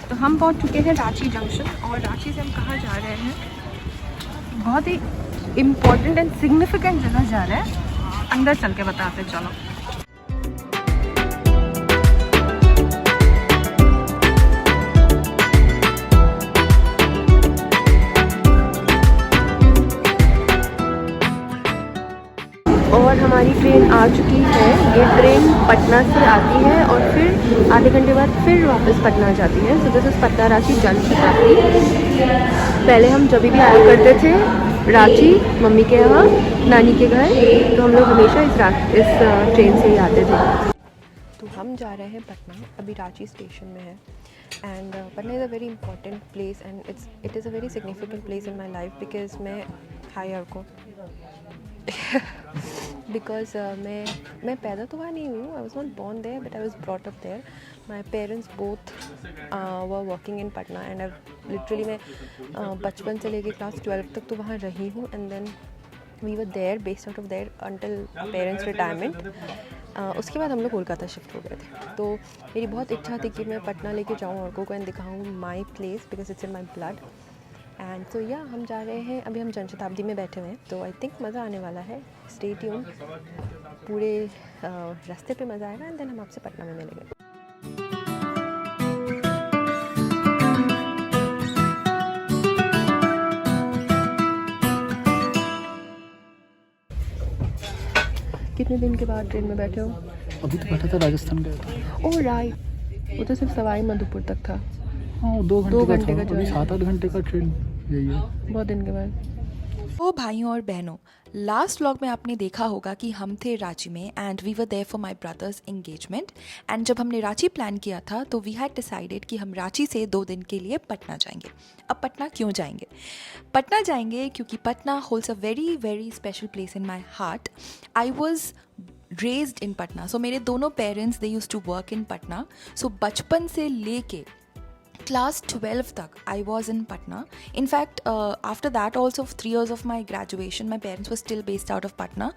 तो हम पहुंच चुके हैं रांची जंक्शन और रांची से हम कहाँ जा रहे हैं, बहुत ही इम्पोर्टेंट एंड सिग्निफिकेंट जगह जा रहे हैं, अंदर चल के बताते चलो। और हमारी ट्रेन आ चुकी है। ये ट्रेन पटना से आती है और फिर आधे घंटे बाद फिर वापस पटना जाती है। So this is Patna Ranchi Jan Shatabdi. पहले हम जब भी आया करते थे रांची मम्मी के यहाँ नानी के घर, तो हम लोग हमेशा इस ट्रेन से ही आते थे। तो हम जा रहे हैं पटना, अभी रांची स्टेशन में है। And Patna is a very important place and it is a very significant place in my life because मैं को बिकॉज मैं पैदा तो वहाँ नहीं हुई हूँ। I was not born there but I was brought up there. My parents both were working in Patna and I literally मैं बचपन से लेके क्लास 12 तक तो वहाँ रही हूँ। And then we were there based out of there until parents retirement. उसके बाद हम लोग कोलकाता शिफ्ट हो गए थे। तो मेरी बहुत इच्छा थी कि मैं पटना लेके जाऊँ और को एंड दिखाऊँ my place because it's in my blood. And so या हम जा रहे हैं, अभी हम जन शताब्दी में बैठे हुए हैं, तो आई थिंक मज़ा आने वाला है। स्टे ट्यून, पूरे रास्ते पे मज़ा आएगा एंड देन हम आपसे पटना में मिलेंगे। कितने दिन के बाद ट्रेन में बैठे हो? अभी तो बैठा था, राजस्थान गया था। ओह राइट, वो तो सिर्फ सवाई माधोपुर तक था। हाँ, 2 घंटे का जो 7-8 घंटे का ट्रेन यही है। बहुत दिन के बाद। तो भाइयों और बहनों, लास्ट व्लॉग में आपने देखा होगा कि हम थे रांची में and we were there for my brother's engagement. And जब हमने रांची प्लान किया था तो वी हैड डिसाइडेड कि हम रांची से 2 दिन के लिए पटना जाएंगे। अब पटना क्यों जाएंगे? पटना जाएंगे क्योंकि Patna holds a very very special place in my heart. I was raised in Patna, so मेरे दोनों parents they used to work in Patna. So बचपन से लेके class 12 तक I was in Patna. In fact, after that also 3 years of my graduation, my parents were still based out of Patna.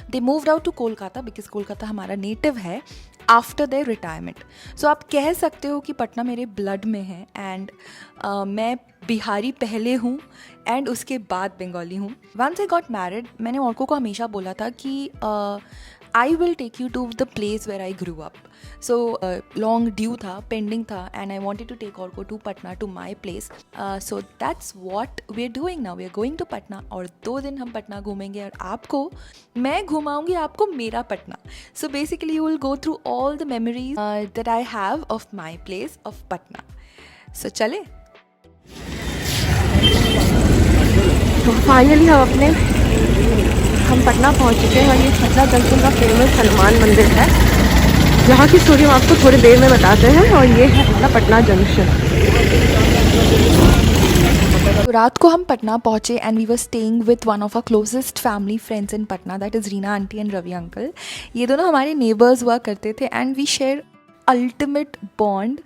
They moved out to Kolkata because Kolkata हमारा native है after their retirement. So आप कह सकते हो कि पटना मेरे blood में है and मैं बिहारी पहले हूँ एंड उसके बाद बंगाली हूँ। Once I got married, मैंने औरकों को हमेशा बोला था कि I will take you to the place where I grew up. So long due था, pending था, and I wanted to take Orko to Patna to my place. So that's what we're doing now. We're going to Patna और 2 दिन हम पटना घूमेंगे और आपको मैं घुमाऊंगी आपको मेरा Patna. So basically you will go through all the memories that I have of my place of Patna. So चले. तो फाइनली हम पटना पहुंच चुके हैं और ये पटना जंक्शन का फेमस हनुमान मंदिर है। यहाँ की स्टोरी हम आपको थोड़ी देर में बताते हैं। और ये है अपना पटना जंक्शन। तो रात को हम पटना पहुँचे and we were staying with one of our closest family friends in Patna, that is Reena aunty and Ravi uncle. ये दोनों हमारे नेबर्स हुआ करते थे and we share ultimate bond.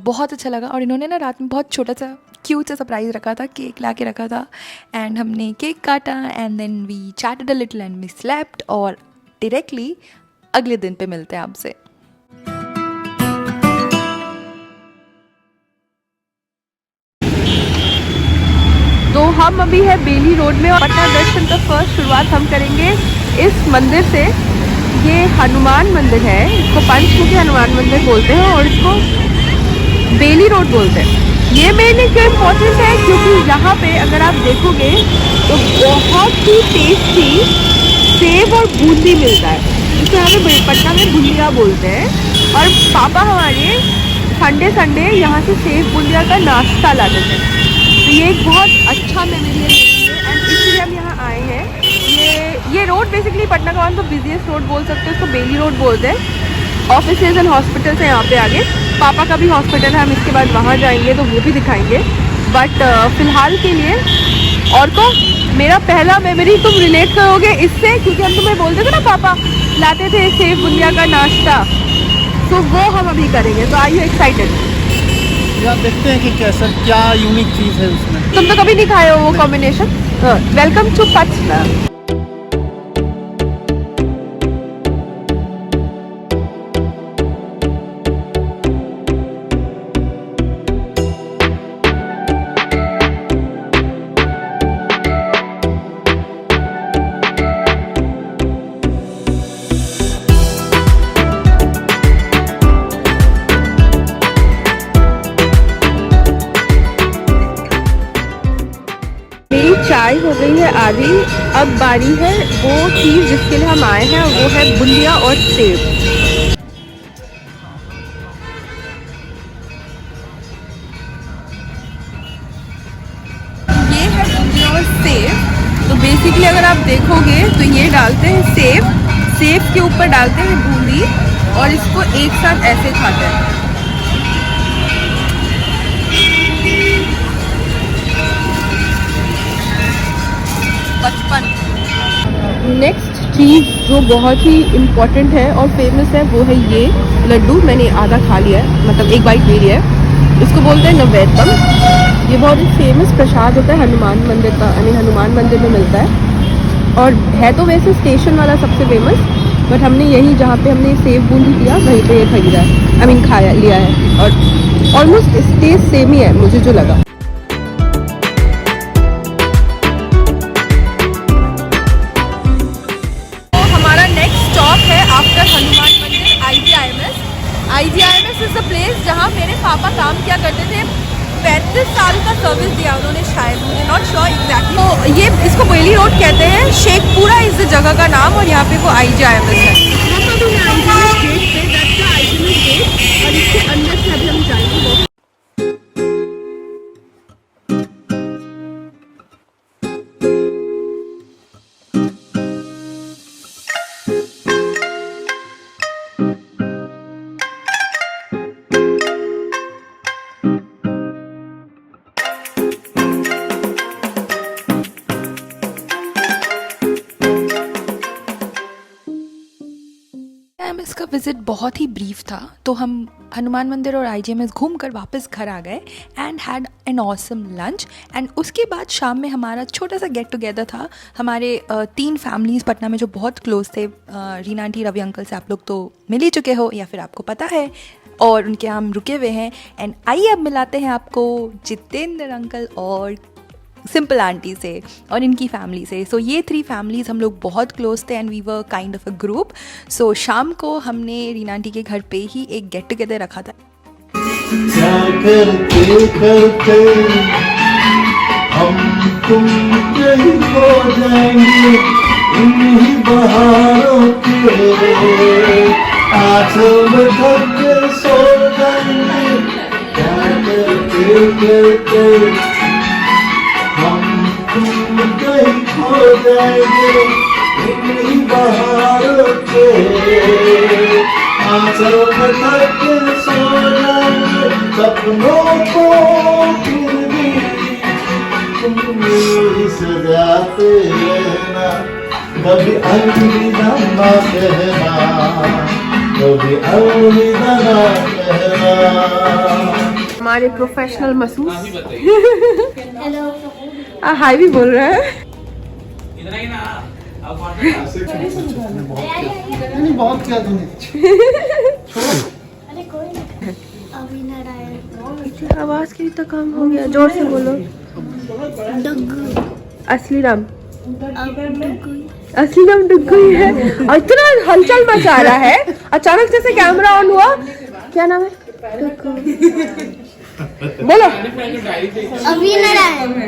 बहुत अच्छा लगा। और इन्होंने ना रात में बहुत छोटा सा क्यूट सा सरप्राइज़ रखा था, केक ला के रखा था एंड हमने केक काटा and then we chatted a little and we slept. और डायरेक्टली अगले दिन पे मिलते हैं आपसे। तो हम अभी है बेली रोड में और पटना दर्शन का फर्स्ट शुरुआत हम करेंगे इस मंदिर से। ये हनुमान मंदिर है, इसको पंचमुखी हनुमान मंदिर बोलते हैं और इसको बेली रोड बोलते हैं। ये मेरे लिए क्यों इम्पोर्टेंट है, क्योंकि यहाँ पे अगर आप देखोगे तो बहुत ही टेस्टी सेब और बूंदी मिलता है, जिसे हमें पटना में बुंदिया बोलते हैं। और पापा हमारे संडे यहाँ से सेब बूंदिया का नाश्ता लाते थे। तो ये एक बहुत अच्छा मेमोरी है एंड इसलिए हम यहाँ आए हैं। ये रोड बेसिकली पटना का वन तो बिजीएस्ट रोड बोल सकते हैं, उसको बेली रोड बोलते हैं। ऑफिसेज एंड हॉस्पिटल्स हैं यहाँ पे आगे। पापा का भी हॉस्पिटल है, हम इसके बाद वहाँ जाएंगे तो वो भी दिखाएंगे। बट फ़िलहाल के लिए और को मेरा पहला मेमोरी तुम रिलेट करोगे इससे, क्योंकि हम तुम्हें बोलते थे ना पापा लाते थे सेब बुंदिया का नाश्ता, तो वो हम अभी करेंगे। तो आर यू एक्साइटेड? यार देखते हैं कि क्या यूनिक चीज़ है उसमें। तुम तो कभी नहीं खाए हो वो कॉम्बिनेशन। Welcome to Patna. पकाई हो गई है आधी। अब बारी है वो चीज़ जिसके लिए हम आए हैं, वो है बूंदिया और सेब। ये है बूंदिया और सेब। तो बेसिकली अगर आप देखोगे तो ये डालते हैं सेब, सेब के ऊपर डालते हैं बूंदी और इसको एक साथ ऐसे खाते हैं। नेक्स्ट चीज़ जो बहुत ही इम्पोर्टेंट है और फेमस है वो है ये लड्डू। मैंने आधा खा लिया है, मतलब एक बाइट ले लिया है। इसको बोलते हैं नवेद्यम। ये बहुत ही फेमस प्रसाद होता है हनुमान मंदिर का, यानी हनुमान मंदिर में मिलता है। और है तो वैसे स्टेशन वाला सबसे फेमस, बट हमने यही जहाँ पे हमने सेब बूंदी किया वहीं पे ये खरीदा है, आई मीन खाया लिया है। और ऑलमोस्ट टेस्ट सेम ही है मुझे जो लगा। आफ्टर हनुमान मंदिर IGIMS इज द प्लेस जहाँ मेरे पापा काम किया करते थे। 35 साल का सर्विस दिया उन्होंने शायद, मुझे नॉट श्योर एग्जैक्टली। तो ये इसको बेली रोड कहते हैं, शेखपुरा इस जगह का नाम, और यहाँ पे वो IGIMS है। और इसके अंदर से अभी हम जाएंगे। IGIMS का विज़िट बहुत ही ब्रीफ था, तो हम हनुमान मंदिर और IGIMS घूम कर वापस घर आ गए and had an awesome lunch. And उसके बाद शाम में हमारा छोटा सा गेट टुगेदर था। हमारे 3 फैमिलीज़ पटना में जो बहुत क्लोज थे, रीना आंटी, रवि अंकल से आप लोग तो मिल ही चुके हो या फिर आपको पता है, और उनके यहाँ हम रुके हुए हैं। एंड आइए अब मिलाते हैं आपको जितेंद्र अंकल और सिंपल आंटी से और इनकी फैमिली से। सो ये 3 फैमिलीज़ हम लोग बहुत क्लोज थे and we were kind of a group. So शाम को हमने रीना आंटी के घर पे ही एक गेट टुगेदर रखा था। क्या करते करते हम तुम कहीं खो जाएंगे इन्हीं बहारों के आंचल में थक के सो जाएंगे। क्या करते करते हम तुम कहीं खो जाएंगे इन्हीं बहारों के आंचल में थक के सो जाएंगे। सपनों को फिर भी तुम ही सजाते रहना, कभी अलविदा ना कहना, कभी अलविदा ना कहना। हमारे प्रोफेशनल मसूस हाय भी बोल रहा है। नहीं बहुत किया तूने। आवाज की तो कम हो गया, जोर से बोलो। असली नाम डुग्गू ही है और इतना हलचल मचा रहा है। अचानक जैसे कैमरा ऑन हुआ, क्या नाम है? बोलो।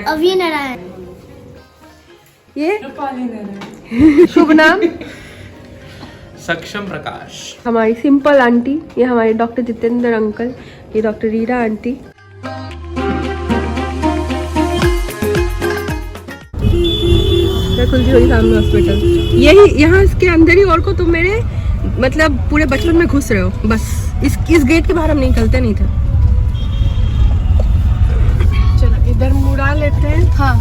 अभी नारायण। ये शुभ नाम सक्षम प्रकाश। हमारी सिंपल आंटी, ये हमारे डॉक्टर जितेंद्र अंकल, ये डॉक्टर रीना आंटी। खुलजी होली फैमिली हॉस्पिटल, यही यहाँ इसके अंदर ही। और को तुम मेरे मतलब पूरे बचपन में घुस रहे हो, बस इस गेट के बाहर हम निकलते नहीं थे। चलो इधर मुड़ा लेते हैं। हाँ,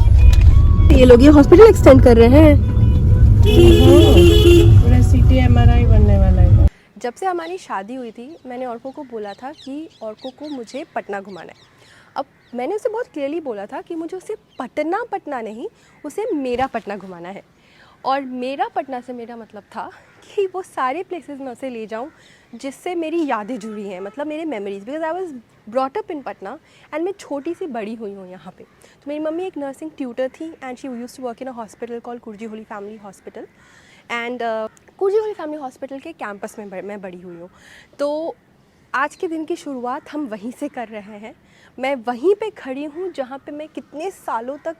ये लोग ये हॉस्पिटल एक्सटेंड कर रहे हैं। पूरा सिटी MRI बनने वाला है। जब से हमारी शादी हुई थी, मैंने औरकों को बोला था कि औरकों को मुझे पटना घुमाना है। अब मैंने उसे बहुत क्लियरली बोला था कि मुझे उसे पटना नहीं, उसे मेरा पटना घुमाना है। और मेरा पटना से मेरा मतलब था कि वो सारे प्लेसेस मैं उसे ले जाऊं जिससे मेरी यादें जुड़ी हैं, मतलब मेरे memories, because I was brought up in Patna and मैं छोटी सी बड़ी हुई हूँ यहाँ पे। तो मेरी मम्मी एक नर्सिंग ट्यूटर थी and she used to work in a hospital called Kurji Holy family Hospital. And Kurji Holy family Hospital के कैंपस में मैं बड़ी हुई हूँ। तो आज के दिन की शुरुआत हम वहीं से कर रहे हैं। मैं वहीं पे खड़ी हूँ जहाँ पे मैं कितने सालों तक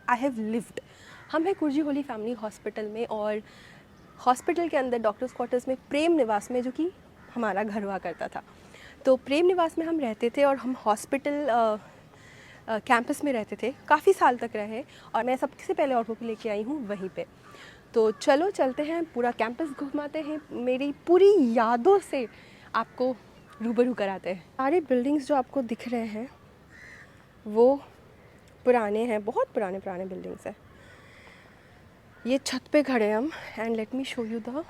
आई हैव लिव्ड। हम हैं कुर्जी होली फैमिली हॉस्पिटल में, और हॉस्पिटल के अंदर डॉक्टर्स क्वार्टर्स में प्रेम निवास में, जो कि हमारा घर हुआ करता था। तो प्रेम निवास में हम रहते थे और हम हॉस्पिटल कैंपस में रहते थे, काफ़ी साल तक रहे, और मैं सबसे पहले ऑटो पे लेके आई हूँ वहीं पे। तो चलो चलते हैं, पूरा कैंपस घुमाते हैं, मेरी पूरी यादों से आपको रूबरू कराते हैं। सारे बिल्डिंग्स जो आपको दिख रहे हैं वो पुराने हैं, बहुत पुराने बिल्डिंग्स हैं। ये छत पे खड़े हैं हम, and let me show you the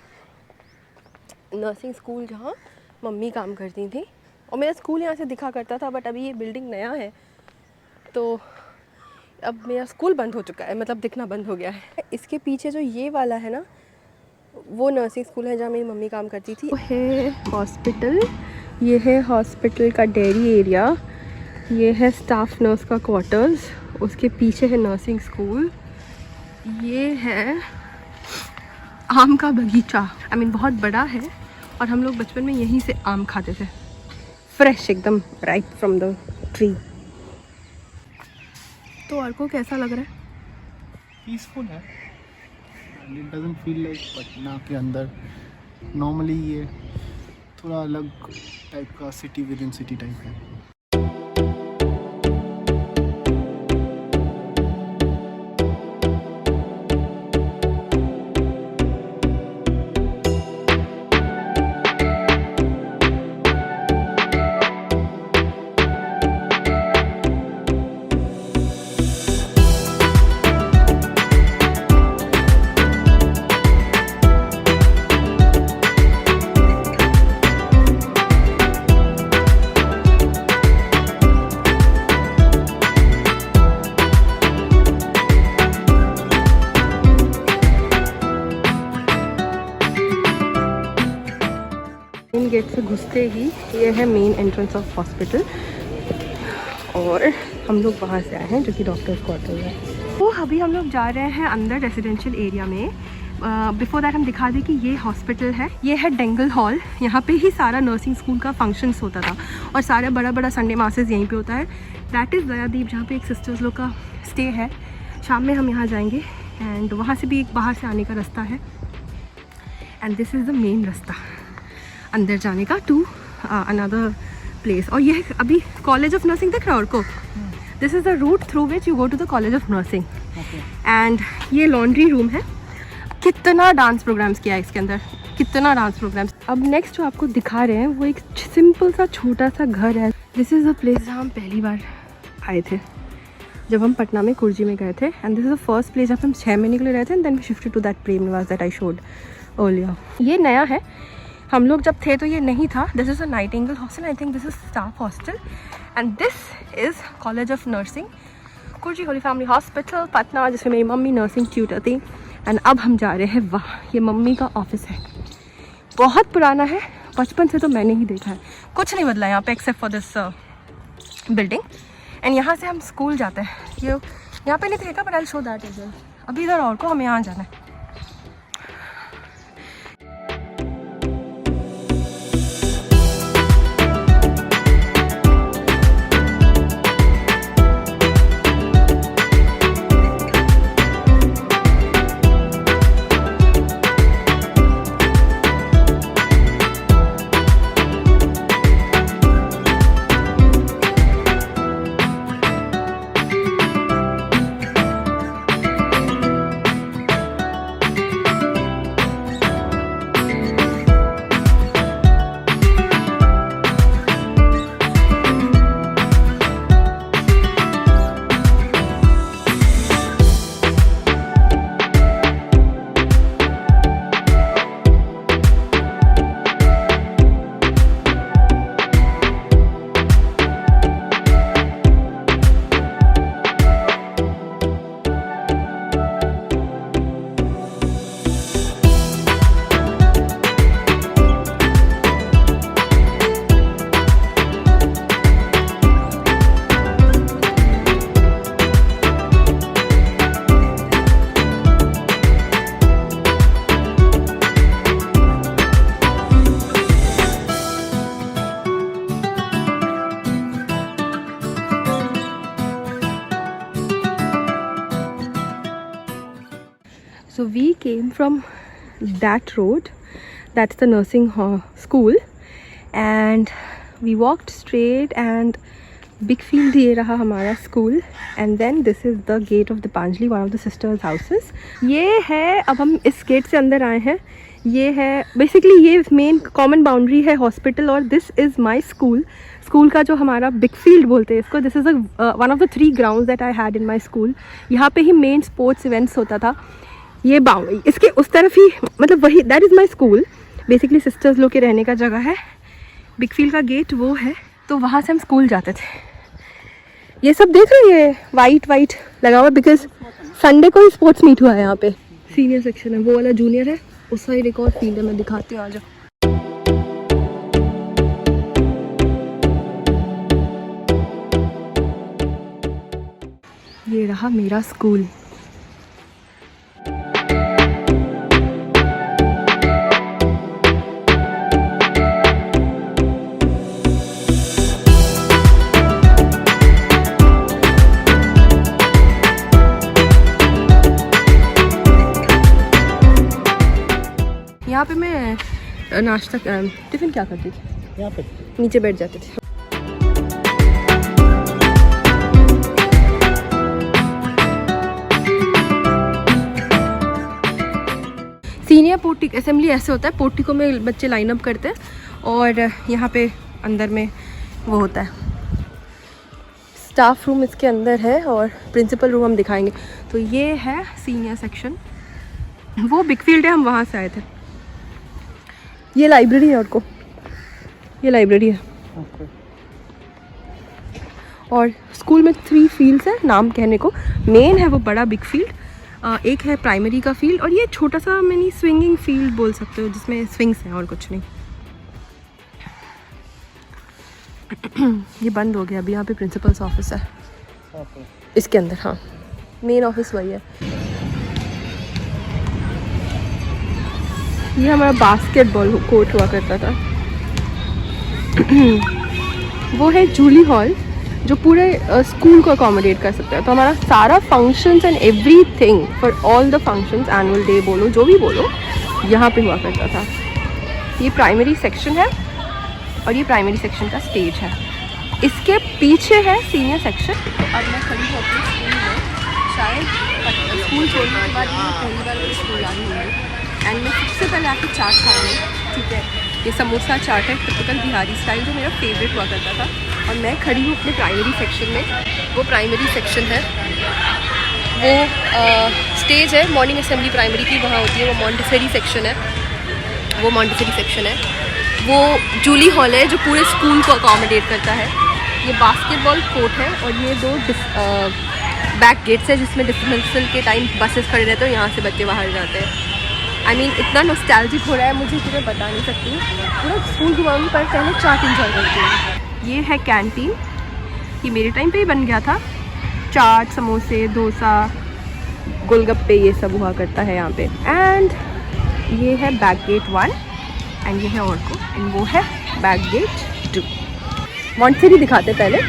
nursing school जहाँ मम्मी काम करती थी, और मेरा स्कूल यहाँ से दिखा करता था, बट अभी ये बिल्डिंग नया है तो अब मेरा स्कूल बंद हो चुका है, मतलब दिखना बंद हो गया है। इसके पीछे जो ये वाला है ना, वो नर्सिंग स्कूल है जहाँ मेरी मम्मी काम करती थी। वो है हॉस्पिटल, ये है हॉस्पिटल का डेयरी एरिया, ये है स्टाफ नर्स का क्वार्टर्स, उसके पीछे है नर्सिंग स्कूल, ये है आम का बगीचा, आई मीन बहुत बड़ा है, और हम लोग बचपन में यहीं से आम खाते थे, फ्रेश एकदम, राइट फ्रॉम द ट्री। तो और को कैसा लग रहा है? पीसफुल है, and it doesn't feel like Patna के अंदर। नॉर्मली ये थोड़ा अलग टाइप का city with in city type है। मेन गेट से घुसते ही ये है मेन एंट्रेंस ऑफ हॉस्पिटल, और हम लोग वहाँ से आए हैं जो कि डॉक्टर्स क्वार्टर है। तो अभी हम लोग जा रहे हैं अंदर रेजिडेंशियल एरिया में। बिफोर दैट हम दिखा दें कि ये हॉस्पिटल है, ये है डेंगल हॉल, यहाँ पे ही सारा नर्सिंग स्कूल का फंक्शंस होता था, और सारा बड़ा संडे मासेस यहीं पे होता है। दैट इज़ दयादीप, जहाँ पे एक सिस्टर्स लोग का स्टे है। शाम में हम यहाँ जाएंगे, एंड वहाँ से भी एक बाहर से आने का रास्ता है, and this is the main रास्ता अंदर जाने का टू अनदर प्लेस। और ये अभी कॉलेज ऑफ नर्सिंग दिख रहा है आपको, this is the route through which you go to the college of nursing. And ये लॉन्ड्री रूम है। कितना डांस प्रोग्राम्स किया है इसके अंदर, कितना डांस प्रोग्राम्स। अब नेक्स्ट जो आपको दिखा रहे हैं वो एक सिंपल सा छोटा सा घर है। दिस इज़ द प्लेस जहाँ हम पहली बार आए थे जब हम पटना में कुर्जी में गए थे, and this is the first place जहाँ हम 6 महीने के लिए रहे थे, and then we shifted to that Prem Niwas that I showed earlier. ये नया है, हम लोग जब थे तो ये नहीं था। This is a Nightingale hostel, I think this is staff hostel, and this is college of nursing Kurji Holy family hospital Patna, जिसमें मेरी मम्मी नर्सिंग ट्यूटर थी। एंड अब हम जा रहे हैं वहाँ, ये मम्मी का ऑफिस है, बहुत पुराना है, बचपन से तो मैंने ही देखा है, कुछ नहीं बदला यहाँ पे except for this building. And यहाँ से हम स्कूल जाते हैं, ये यहाँ पे नहीं देखा, but I show that is अभी इधर और को हमें यहाँ जाना है। So we came from that road, that's the nursing school, and we walked straight and big field ये रहा हमारा school, and then this is the gate of Dipanjali, one of the sisters' houses. ये है, अब हम इस gate से अंदर आए हैं, ये है बेसिकली ये मेन कॉमन बाउंड्री है हॉस्पिटल, और this is my school. School का जो हमारा बिग फील्ड बोलते हैं इसको, this is one of the 3 grounds that I had in my school. यहाँ पे ही मेन स्पोर्ट्स इवेंट्स होता था. ये बाउंड्री इसके उस तरफ ही, मतलब वही, that is my school. Basically sisters लोग के रहने का जगह है. बिग फील्ड का गेट वो है, तो वहाँ से हम स्कूल जाते थे. ये सब देख रहे हैं, ये वाइट लगा हुआ, बिकॉज संडे को ही स्पोर्ट्स मीट हुआ है यहाँ पे. सीनियर सेक्शन है, वो वाला जूनियर है, उस साइड एक और फील्ड है, मैं दिखाती हूँ, आ जाओ. ये रहा मेरा स्कूल. यहाँ पे मैं नाश्ता टिफ़िन क्या करती थी, यहाँ पे नीचे बैठ जाते थे. सीनियर पोर्टिक असेंबली ऐसे होता है, पोर्टिको में बच्चे लाइन अप करते हैं, और यहाँ पे अंदर में वो होता है. स्टाफ रूम इसके अंदर है, और प्रिंसिपल रूम हम दिखाएंगे. तो ये है सीनियर सेक्शन, वो बिग फील्ड है, हम वहाँ से आए थे. ये लाइब्रेरी है, और को ये लाइब्रेरी है. और स्कूल में 3 फील्ड्स हैं, नाम कहने को. मेन है वो बड़ा बिग फील्ड, एक है प्राइमरी का फील्ड, और ये छोटा सा मिनी स्विंगिंग फील्ड बोल सकते हो, जिसमें स्विंग्स हैं और कुछ नहीं. ये बंद हो गया अभी. यहाँ पे प्रिंसिपल्स ऑफिस है इसके अंदर. हाँ, मेन ऑफिस वही है. ये हमारा बास्केटबॉल कोर्ट हुआ करता था. वो है जूली हॉल, जो पूरे स्कूल को अकोमोडेट कर सकता है. तो हमारा सारा functions and everything for all the functions, annual day बोलो, जो भी बोलो, यहाँ पे हुआ करता था. ये प्राइमरी सेक्शन है, और ये प्राइमरी सेक्शन का स्टेज है. इसके पीछे है सीनियर सेक्शन. अब मैं खड़ी हूँ अपने स्कूल में, शायद स्कूल छोड़ने के बाद मैं पहली बार मेरे स्कूल आई हूँ. एंड मैं सबसे पहले आके चाट खाऊंगी. ठीक है, ये समोसा चाट है, टिपिकल बिहारी स्टाइल, जो मेरा फेवरेट हुआ करता था. और मैं खड़ी हूँ अपने प्राइमरी सेक्शन में. वो प्राइमरी सेक्शन है, वो स्टेज है मॉर्निंग असेंबली प्राइमरी की, वहाँ होती है. वो मॉन्टेसरी सेक्शन है, वो मॉन्टेसरी सेक्शन है. वो जूली हॉल है, जो पूरे स्कूल को अकोमोडेट करता है. ये बास्केटबॉल कोर्ट है, और ये 2 बैक गेट्स है, जिसमें डिसमिसल के टाइम बसेस खड़े रहते हैं, यहाँ से बच्चे बाहर जाते हैं. आई मीन इतना नॉस्टैल्जिक हो रहा है मुझे कि मैं बता नहीं सकती. पूरा स्कूल घुमाऊंगी, पर पहले चाट इंजॉय करती हूँ. ये है कैंटीन, ये मेरे टाइम पे ही बन गया था. चाट, समोसे, डोसा, गोलगप्पे, ये सब हुआ करता है यहाँ पे. एंड ये है बैक गेट 1, एंड ये है और को, एंड वो है बैक गेट 2. मॉन्टेसरी दिखाते पहले.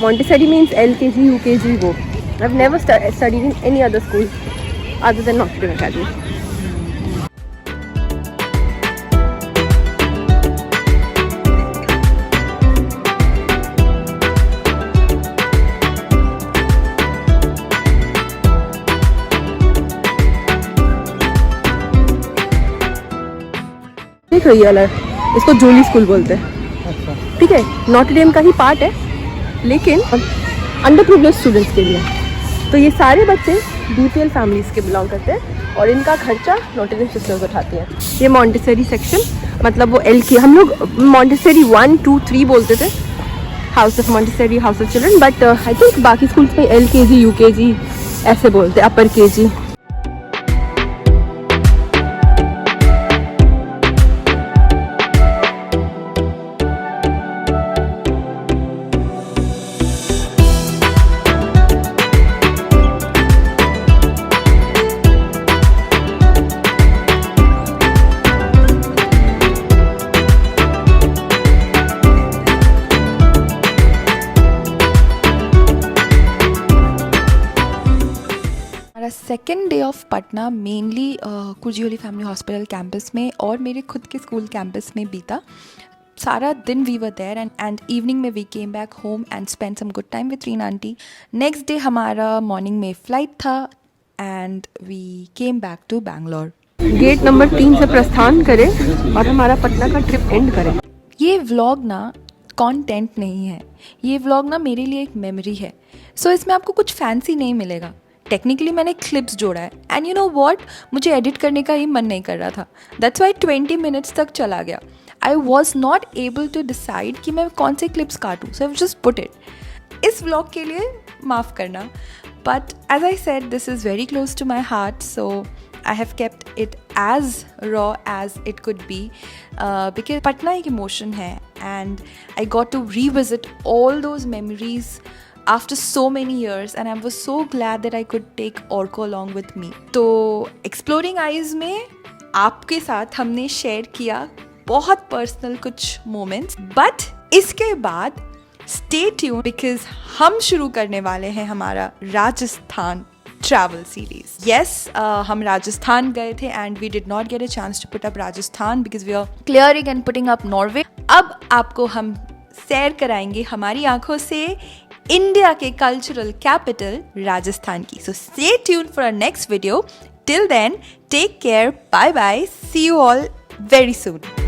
Montessori means LKG, UKG. वो I have never studied in any other school other than Notre Dame Academy. देख रही है अलग, इसको जूली स्कूल बोलते हैं. ठीक है, नॉट डेम का ही पार्ट है, लेकिन अंडर प्रिविलेज स्टूडेंट्स के लिए. तो ये सारे बच्चे BPL फैमिलीज के बिलोंग करते हैं, और इनका खर्चा नॉट डेम सिस्टर्स उठाती हैं. ये मॉन्टेसरी सेक्शन, मतलब वो हम लोग मॉन्टेसरी 1, 2, 3 बोलते थे, house of Montessori, house of children. But I think बाकी स्कूल्स में LKG, UKG ऐसे बोलते हैं, अपर KG. हमारा second day of Patna mainly Kurji family hospital campus में और मेरे खुद के स्कूल कैंपस में बीता. सारा दिन we were there and evening में we came back home and spend some good time with Reena aunty. Next day हमारा मॉर्निंग में फ़्लाइट था and we came back to Bangalore. Gate number 3 से प्रस्थान करें और हमारा पटना का ट्रिप एंड करें. ये व्लॉग ना कंटेंट नहीं है, ये व्लॉग ना मेरे लिए एक मेमोरी है. सो इसमें आपको कुछ फैंसी नहीं मिलेगा. टेक्निकली मैंने क्लिप्स जोड़ा है एंड यू नो व्हाट, मुझे एडिट करने का ही मन नहीं कर रहा था. दैट्स वाई 20 मिनट्स तक चला गया. I was not able to decide कि मैं कौन से क्लिप्स काटूँ, so I just put it. इस व्लॉग के लिए माफ़ करना, but as I said this is very close to my heart, so I have kept it as raw as it could be because Patna एक emotion है and I got to revisit all those memories after so many years and I was so glad that I could take Orko along with me. तो Exploring Eyes में आपके साथ हमने share किया बहुत personal कुछ मोमेंट्स, बट इसके बाद stay tuned because हम शुरू करने वाले हैं हमारा राजस्थान travel series. Yes, हम राजस्थान गए थे and we did not get a chance to put up Rajasthan because we are clearing and putting up Norway. अब आपको हम सैर कराएंगे हमारी आंखों से इंडिया के कल्चरल कैपिटल राजस्थान की. So stay tuned for our next video. Till then, take care. Bye bye. See you all very soon.